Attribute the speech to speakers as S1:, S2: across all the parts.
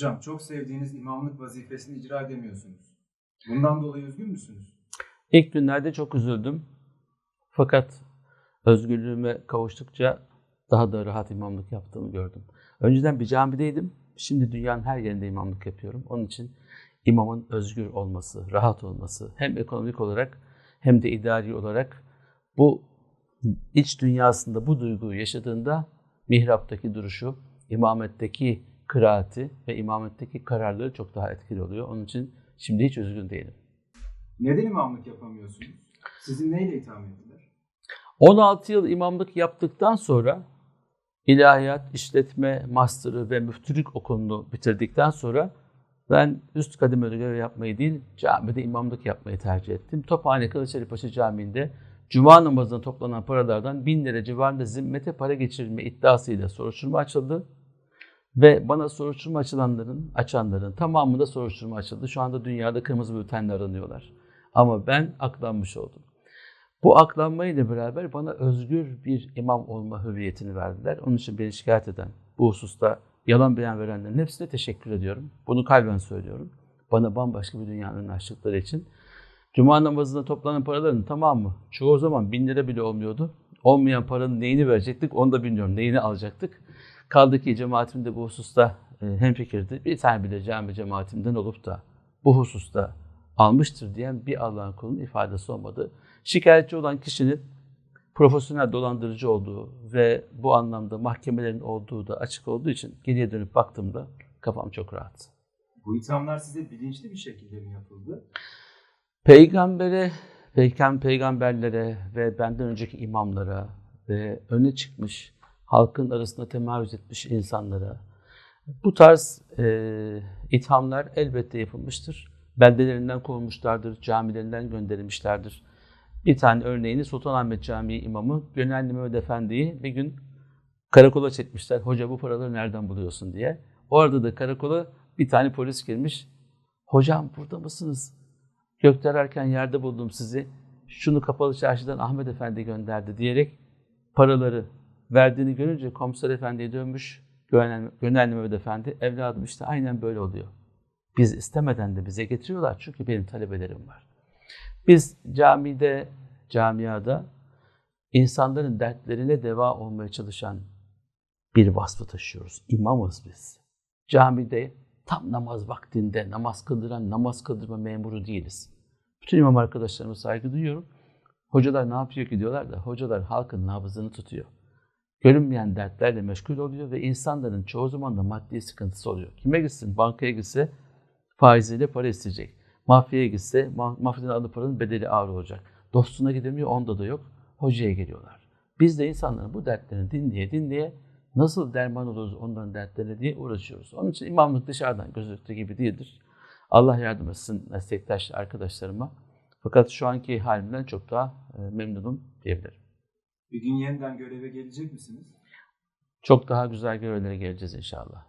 S1: Hocam çok sevdiğiniz imamlık vazifesini icra edemiyorsunuz. Bundan dolayı üzgün müsünüz?
S2: İlk günlerde çok üzüldüm. Fakat özgürlüğüme kavuştukça daha da rahat imamlık yaptığımı gördüm. Önceden bir camideydim. Şimdi dünyanın her yerinde imamlık yapıyorum. Onun için imamın özgür olması, rahat olması hem ekonomik olarak hem de idari olarak bu iç dünyasında bu duyguyu yaşadığında mihraptaki duruşu, imametteki kıraati ve imametteki kararları çok daha etkili oluyor. Onun için şimdi hiç üzgün değilim.
S1: Neden imamlık yapamıyorsunuz? Sizi neyle itham ettiler?
S2: 16 yıl imamlık yaptıktan sonra ilahiyat, işletme, master'ı ve müftülük okulunu bitirdikten sonra ben üst kademede görev yapmayı değil, camide imamlık yapmayı tercih ettim. Tophane Kılıçdaroğlu Camii'nde Cuma namazına toplanan paralardan 1000 lira civarında zimmete para geçirilme iddiasıyla soruşturma açıldı. Ve bana soruşturma açanların tamamında soruşturma açıldı. Şu anda dünyada kırmızı bültenle aranıyorlar. Ama ben aklanmış oldum. Bu aklanmayla beraber bana özgür bir imam olma hüviyetini verdiler. Onun için beni şikayet eden, bu hususta yalan beyan verenlerin hepsine teşekkür ediyorum. Bunu kalben söylüyorum. Bana bambaşka bir dünyanın açtıkları için. Cuma namazında toplanan paraların tamamı çoğu zaman 1000 lira bile olmuyordu. Olmayan paranın neyini verecektik onu da bilmiyorum. Neyini alacaktık. Kaldı ki cemaatim de bu hususta hemfikirdi. Bir tane bile cami cemaatimden olup da bu hususta almıştır diyen bir Allah'ın kulunun ifadesi olmadı. Şikayetçi olan kişinin profesyonel dolandırıcı olduğu ve bu anlamda mahkemelerin olduğu da açık olduğu için geriye dönüp baktığımda kafam çok rahat.
S1: Bu ithamlar size bilinçli bir şekilde mi yapıldı?
S2: Peygamberlere ve benden önceki imamlara ve öne çıkmış halkın arasında temayüz etmiş insanlara bu tarz ithamlar elbette yapılmıştır. Beldelerinden kovulmuşlardır, camilerinden gönderilmişlerdir. Bir tane örneğini Sultanahmet Camii imamı Gönenli Mehmet Efendi'yi bir gün karakola çekmişler. Hoca bu paraları nereden buluyorsun diye. Orada da karakola bir tane polis girmiş. Hocam burada mısınız? Gökdelerken yerde buldum sizi. Şunu kapalı çarşıdan Ahmet Efendi gönderdi diyerek paraları verdiğini görünce komiser efendiye dönmüş. Gönenli Mehmet Efendi, evladım işte aynen böyle oluyor. Biz istemeden de bize getiriyorlar çünkü benim talebelerim var. Biz camiada insanların dertlerine deva olmaya çalışan bir vasfı taşıyoruz. İmamız biz. Camide tam namaz vaktinde namaz kıldıran, namaz kıldırma memuru değiliz. Bütün imam arkadaşlarıma saygı duyuyorum. Hocalar ne yapıyor ki diyorlar da hocalar halkın nabzını tutuyor. Görünmeyen dertlerle meşgul oluyor ve insanların çoğu zaman da maddi sıkıntısı oluyor. Kime gitsin? Bankaya gitse faiziyle para isteyecek. Mafyaya gitse mafyadan aldığı paranın bedeli ağır olacak. Dostuna gidemiyor, onda da yok. Hocaya geliyorlar. Biz de insanların bu dertlerini dinleye nasıl derman oluruz onların dertlerine diye uğraşıyoruz. Onun için imamlık dışarıdan gözüktüğü gibi değildir. Allah yardım etsin meslektaş arkadaşlarıma. Fakat şu anki halimden çok daha memnunum diyebilirim.
S1: Bir gün yeniden göreve gelecek misiniz?
S2: Çok daha güzel görevlere geleceğiz inşallah.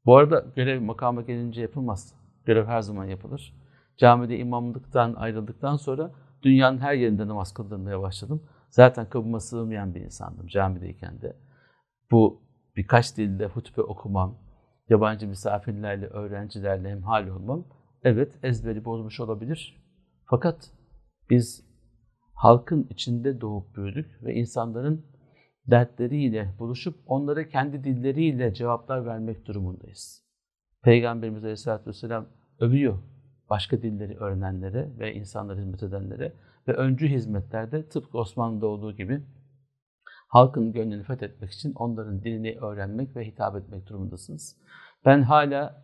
S2: Bu arada görev makama gelince yapılmaz. Görev her zaman yapılır. Camide imamlıktan ayrıldıktan sonra dünyanın her yerinde namaz kıldırmaya başladım. Zaten kabıma sığmayan bir insandım camideyken de. Bu birkaç dilde hutbe okumam, yabancı misafirlerle, öğrencilerle hemhal olmam, evet ezberi bozmuş olabilir. Fakat biz halkın içinde doğup büyüdük ve insanların dertleriyle buluşup onlara kendi dilleriyle cevaplar vermek durumundayız. Peygamberimiz Aleyhisselatü Vesselam övüyor başka dilleri öğrenenlere ve insanlara hizmet edenlere ve öncü hizmetlerde tıpkı Osmanlı'da olduğu gibi halkın gönlünü fethetmek için onların dilini öğrenmek ve hitap etmek durumundasınız. Ben hala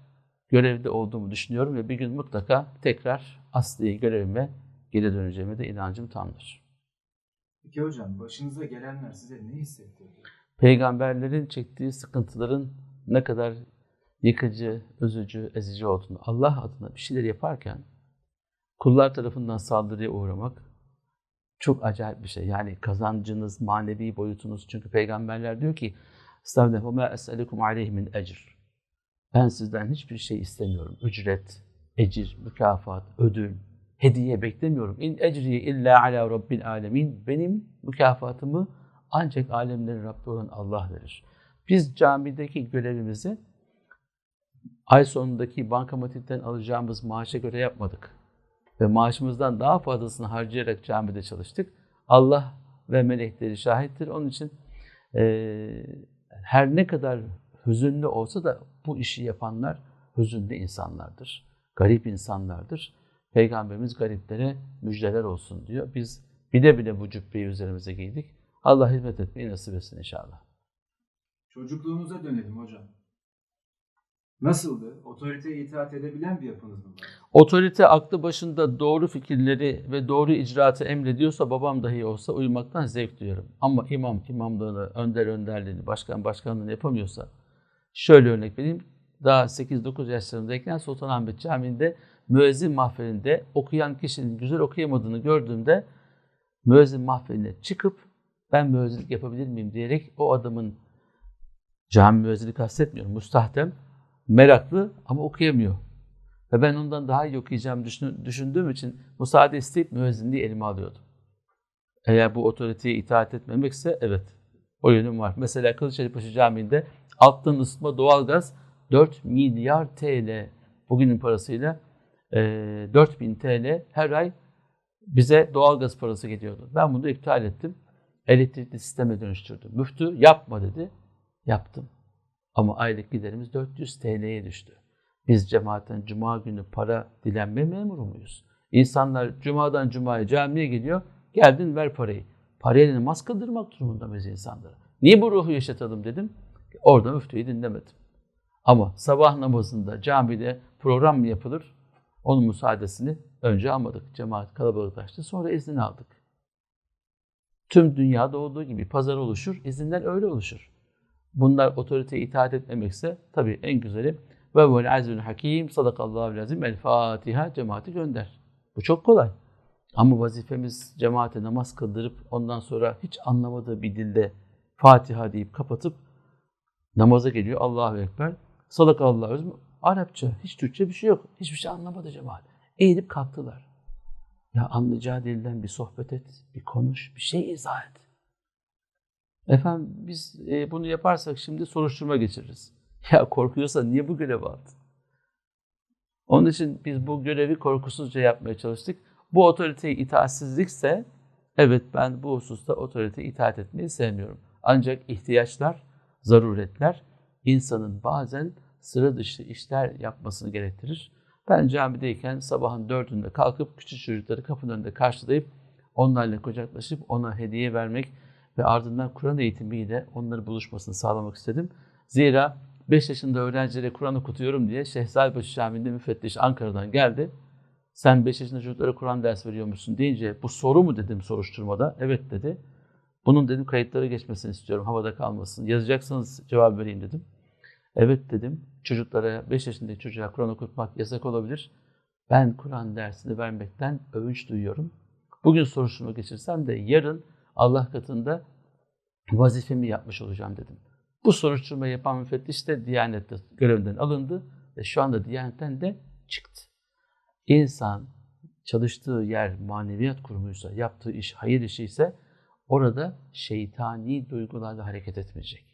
S2: görevde olduğumu düşünüyorum ve bir gün mutlaka tekrar asli görevime geri döneceğime de inancım tamdır.
S1: Peki hocam başınıza gelenler size ne hissettirdi?
S2: Peygamberlerin çektiği sıkıntıların ne kadar yıkıcı, üzücü, ezici olduğunu, Allah adına bir şeyler yaparken kullar tarafından saldırıya uğramak çok acayip bir şey. Yani kazancınız, manevi boyutunuz. Çünkü peygamberler diyor ki Estağfirullah ve mâ es'eleküm aleyhi min ecr. Ben sizden hiçbir şey istemiyorum. Ücret, ecir, mükafat, ödül, hediye beklemiyorum. İn ecriye illa ala rabbil alemin. Benim mükafatımı ancak alemlerin Rabbi olan Allah verir. Biz camideki görevimizi ay sonundaki bankamatikten alacağımız maaşa göre yapmadık. Ve maaşımızdan daha fazlasını harcayarak camide çalıştık. Allah ve melekleri şahittir. Onun için her ne kadar hüzünlü olsa da bu işi yapanlar hüzünlü insanlardır. Garip insanlardır. Peygamberimiz gariplere müjdeler olsun diyor. Biz bile bile bu cübbeyi üzerimize giydik. Allah hizmet etmeyi nasip etsin inşallah.
S1: Çocukluğunuza dönelim hocam. Nasıldı? Otoriteye itaat edebilen bir yapınız mı var?
S2: Otorite aklı başında doğru fikirleri ve doğru icraatı emrediyorsa, babam dahi olsa uyumaktan zevk duyarım. Ama imamlığını, önderliğini, başkanlığını yapamıyorsa, şöyle örnek vereyim. Daha 8-9 yaşlarındayken Sultanahmet Camii'nde müezzin mahfilinde okuyan kişinin güzel okuyamadığını gördüğümde müezzin mahfiline çıkıp ben müezzinlik yapabilir miyim diyerek o adamın, cami müezzini kastetmiyorum, müstahdem, meraklı ama okuyamıyor. Ve ben ondan daha iyi okuyacağımı düşündüğüm için müsaade isteyip müezzinliği elime alıyordum. Eğer bu otoriteye itaat etmemekse evet, o yönüm var. Mesela Kılıçdaroğlu Camii'nde alttan ısıtma doğalgaz 4 milyar TL, bugünün parasıyla 4000 TL her ay bize doğalgaz parası geliyordu. Ben bunu iptal ettim. Elektrikli sisteme dönüştürdüm. Müftü yapma dedi. Yaptım. Ama aylık giderimiz 400 TL'ye düştü. Biz cemaatten cuma günü para dilenme memuru muyuz? İnsanlar cumadan cumaya camiye geliyor. Geldin ver parayı. Parayla namaz kıldırmak durumunda mıyız insanlara? Niye bu ruhu yaşatalım dedim. Orada müftüyü dinlemedim. Ama sabah namazında camide program mı yapılır? Onun müsaadesini önce almadık. Cemaat kalabalıklaştı. Sonra izni aldık. Tüm dünyada olduğu gibi pazar oluşur. İzinler öyle oluşur. Bunlar otoriteye itaat etmemekse tabii en güzeli ve vel azizül hakim sadakallahu azim el Fatiha, cemaati gönder. Bu çok kolay. Ama vazifemiz cemaate namaz kıldırıp ondan sonra hiç anlamadığı bir dilde Fatiha deyip kapatıp namaza geliyor. Allahu Ekber. Sadakallahu azim. Arapça, hiç Türkçe bir şey yok. Hiçbir şey anlamadı cemaat. Eğilip kalktılar. Ya anlayacağı dilden bir sohbet et, bir konuş, bir şey izah et. Efendim biz bunu yaparsak şimdi soruşturma geçiririz. Ya korkuyorsa niye bu görevi aldın? Onun için biz bu görevi korkusuzca yapmaya çalıştık. Bu otoriteye itaatsizlikse, evet ben bu hususta otoriteye itaat etmeyi sevmiyorum. Ancak ihtiyaçlar, zaruretler insanın bazen sıra dışı işler yapmasını gerektirir. Ben camideyken sabahın 4'ünde kalkıp küçük çocukları kapının önünde karşılayıp onlarla kucaklaşıp ona hediye vermek ve ardından Kur'an eğitimiyle onların buluşmasını sağlamak istedim. Zira 5 yaşında öğrencilere Kur'an okutuyorum diye Şehzadebaşı Camii'nde müfettiş Ankara'dan geldi. Sen 5 yaşında çocuklara Kur'an ders veriyormuşsun deyince bu soru mu dedim soruşturmada. Evet dedi. Bunun dedim kayıtlara geçmesini istiyorum, havada kalmasın. Yazacaksanız cevap vereyim dedim. Evet dedim. Çocuklara, 5 yaşındaki çocuğa Kur'an okutmak yasak olabilir. Ben Kur'an dersini vermekten övünç duyuyorum. Bugün soruşturma geçirsem de yarın Allah katında vazifemi yapmış olacağım dedim. Bu soruşturma yapan müfettiş de Diyanet'te görevinden alındı ve şu anda Diyanet'ten de çıktı. İnsan çalıştığı yer maneviyat kurumuysa, yaptığı iş hayır işi ise orada şeytani duygularla hareket etmeyecek.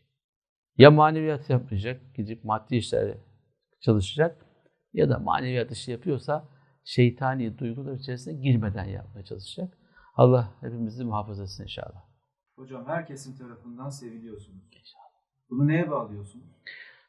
S2: Ya maneviyat yapmayacak, gidip maddi işlerle çalışacak ya da maneviyat işi yapıyorsa şeytani duygular içerisine girmeden yapmaya çalışacak. Allah hepimizi muhafaza etsin inşallah.
S1: Hocam her kesim tarafından seviliyorsunuz. Bunu neye bağlıyorsunuz?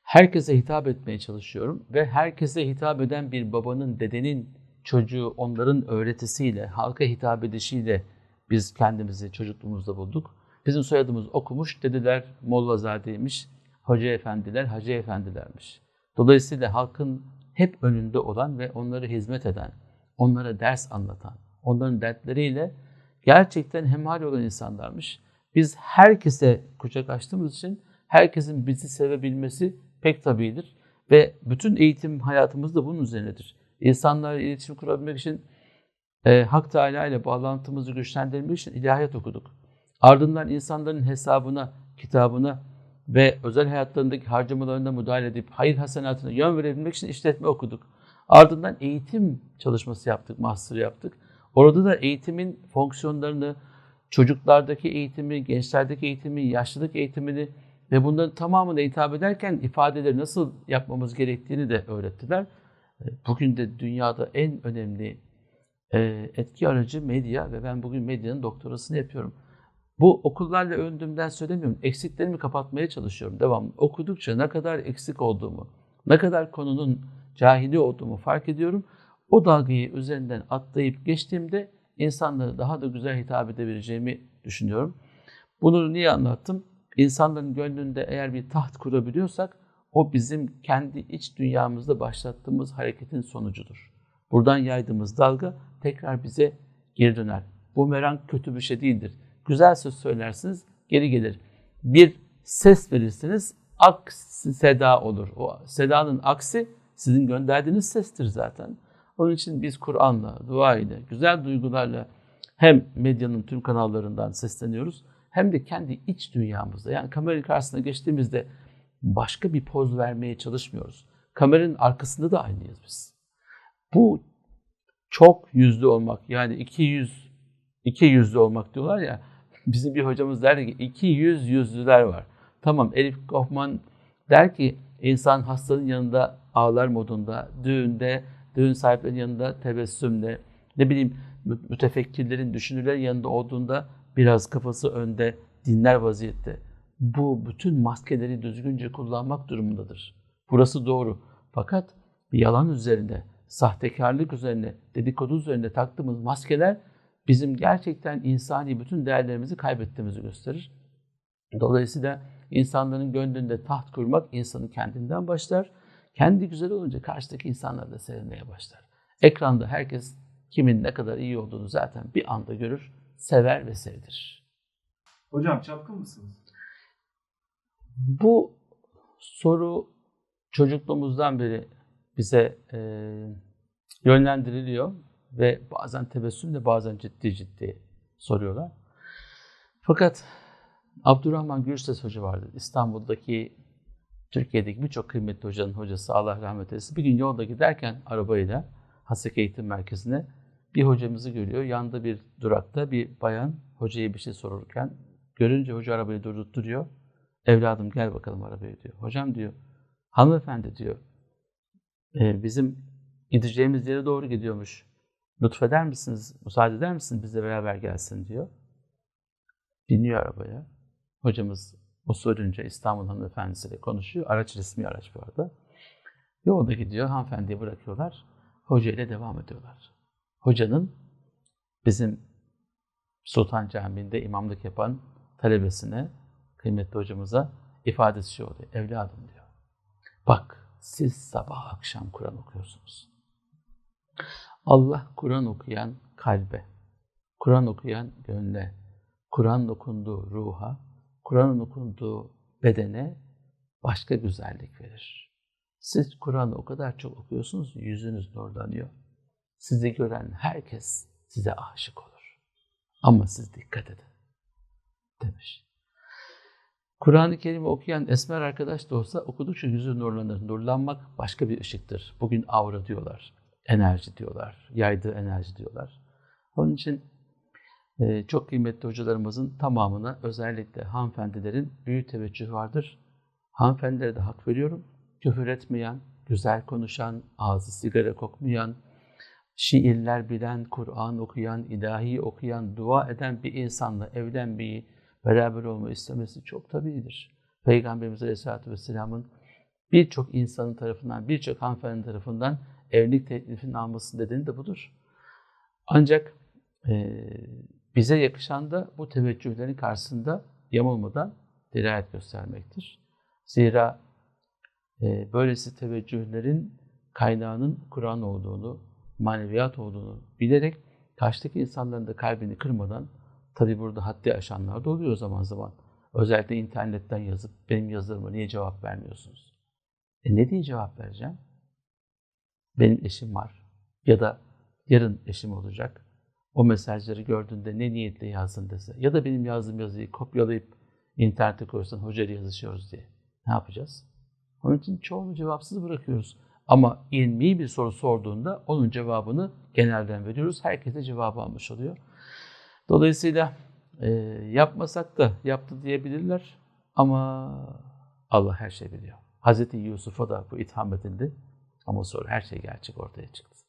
S2: Herkese hitap etmeye çalışıyorum ve herkese hitap eden bir babanın, dedenin çocuğu onların öğretisiyle, halka hitap edişiyle biz kendimizi çocukluğumuzda bulduk. Bizim soyadımız okumuş, dedeler Mollazadeymiş, hoca efendiler, hacı efendilermiş. Dolayısıyla halkın hep önünde olan ve onlara hizmet eden, onlara ders anlatan, onların dertleriyle gerçekten hemhal olan insanlarmış. Biz herkese kucak açtığımız için herkesin bizi sevebilmesi pek tabiidir. Ve bütün eğitim hayatımız da bunun üzerinedir. İnsanlarla iletişim kurabilmek için Hak Teala ile bağlantımızı güçlendirmek için ilahiyat okuduk. Ardından insanların hesabına, kitabına ve özel hayatlarındaki harcamalarına müdahale edip hayır hasenatına yön verebilmek için işletme okuduk. Ardından eğitim çalışması yaptık, master yaptık. Orada da eğitimin fonksiyonlarını, çocuklardaki eğitimi, gençlerdeki eğitimi, yaşlılık eğitimini ve bunların tamamına hitap ederken ifadeleri nasıl yapmamız gerektiğini de öğrettiler. Bugün de dünyada en önemli etki aracı medya ve ben bugün medyanın doktorasını yapıyorum. Bu okullarla övündüğümden söylemiyorum. Eksiklerimi kapatmaya çalışıyorum devamlı. Okudukça ne kadar eksik olduğumu, ne kadar konunun cahili olduğumu fark ediyorum. O dalgayı üzerinden atlayıp geçtiğimde insanlara daha da güzel hitap edebileceğimi düşünüyorum. Bunu niye anlattım? İnsanların gönlünde eğer bir taht kurabiliyorsak o bizim kendi iç dünyamızda başlattığımız hareketin sonucudur. Buradan yaydığımız dalga tekrar bize geri döner. Bumerang kötü bir şey değildir. Güzel söz söylersiniz, geri gelir. Bir ses verirsiniz, aksi seda olur. O sedanın aksi sizin gönderdiğiniz sestir zaten. Onun için biz Kur'an'la, dua ile, güzel duygularla hem medyanın tüm kanallarından sesleniyoruz hem de kendi iç dünyamızda. Yani kameranın karşısına geçtiğimizde başka bir poz vermeye çalışmıyoruz. Kameranın arkasında da aynıyız biz. Bu çok yüzlü olmak, yani iki yüzlü olmak diyorlar ya. Bizim bir hocamız der ki 200 yüzlüler var. Tamam, Erich Goffman der ki insan hastanın yanında ağlar modunda, düğün sahiplerinin yanında tebessümle, ne bileyim mütefekkirlerin, düşünürlerin yanında olduğunda biraz kafası önde, dinler vaziyette. Bu bütün maskeleri düzgünce kullanmak durumundadır. Burası doğru. Fakat yalan üzerine, sahtekarlık üzerine, dedikodu üzerine taktığımız maskeler bizim gerçekten insani bütün değerlerimizi kaybettiğimizi gösterir. Dolayısıyla insanların gönlünde taht kurmak insanın kendinden başlar. Kendi güzel olunca karşıdaki insanlar da sevmeye başlar. Ekranda herkes kimin ne kadar iyi olduğunu zaten bir anda görür, sever ve sevdirir.
S1: Hocam çapkın mısınız?
S2: Bu soru çocukluğumuzdan beri bize yönlendiriliyor ve bazen tebessümle bazen ciddi soruyorlar. Fakat Abdurrahman Gürses Hoca vardı. İstanbul'daki, Türkiye'deki birçok kıymetli hocanın hocası, Allah rahmet eylesin. Bir gün yolda giderken arabayla Haseki Eğitim Merkezi'ne bir hocamızı görüyor. Yanında bir durakta bir bayan hocaya bir şey sorurken görünce hoca arabayı durdurtuyor. Evladım gel bakalım arabaya diyor. Hocam diyor, hanımefendi diyor, bizim gideceğimiz yere doğru gidiyormuş. Lütfeder misiniz, müsaade eder misiniz bizle beraber gelsin diyor. Biniyor arabaya. Hocamız o sorunca İstanbul hanımefendisiyle konuşuyor. Araç resmi araç bu arada. Yolda gidiyor, hanımefendiyi bırakıyorlar. Hoca ile devam ediyorlar. Hocanın bizim Sultan Camii'nde imamlık yapan talebesine, kıymetli hocamıza ifadesi şu oluyor. Evladım diyor. Bak siz sabah akşam Kur'an okuyorsunuz. Allah Kur'an okuyan kalbe, Kur'an okuyan gönle, Kur'an okunduğu ruha, Kur'an'ın okunduğu bedene başka güzellik verir. Siz Kur'an'ı o kadar çok okuyorsunuz, yüzünüz nurlanıyor. Sizi gören herkes size aşık olur. Ama siz dikkat edin demiş. Kur'an-ı Kerim'i okuyan esmer arkadaş da olsa okudukça yüzü nurlanır. Nurlanmak başka bir ışıktır. Bugün aura diyorlar, enerji diyorlar, yaydığı enerji diyorlar. Onun için çok kıymetli hocalarımızın tamamına özellikle hanımefendilerin büyük teveccühü vardır. Hanımefendilere de hak veriyorum. Küfür etmeyen, güzel konuşan, ağzı sigara kokmayan, şiirler bilen, Kur'an okuyan, ilahi okuyan, dua eden bir insanla evlenmeyi, beraber olmayı istemesi çok tabiidir. Peygamberimiz Aleyhisselatü Vesselam'ın birçok insanın tarafından, birçok hanımefendi tarafından evlilik teklifinin alması nedeni de budur. Ancak bize yakışan da bu teveccühlerin karşısında yamulmadan dirayet göstermektir. Zira böylesi teveccühlerin kaynağının Kur'an olduğunu, maneviyat olduğunu bilerek karşıdaki insanların da kalbini kırmadan, tabi burada haddi aşanlar da oluyor zaman zaman. Özellikle internetten yazıp benim yazılarıma niye cevap vermiyorsunuz? Ne diye cevap vereceğim? Benim eşim var ya da yarın eşim olacak. O mesajları gördüğünde ne niyetle yazdın dese ya da benim yazdığım yazıyı kopyalayıp internete koysan hocayla yazışıyoruz diye. Ne yapacağız? Onun için çoğunu cevapsız bırakıyoruz. Ama ilmi bir soru sorduğunda onun cevabını genelden veriyoruz. Herkese cevabı almış oluyor. Dolayısıyla yapmasak da yaptı diyebilirler. Ama Allah her şeyi biliyor. Hazreti Yusuf'a da bu itham edildi ama sonra her şey gerçek ortaya çıktı.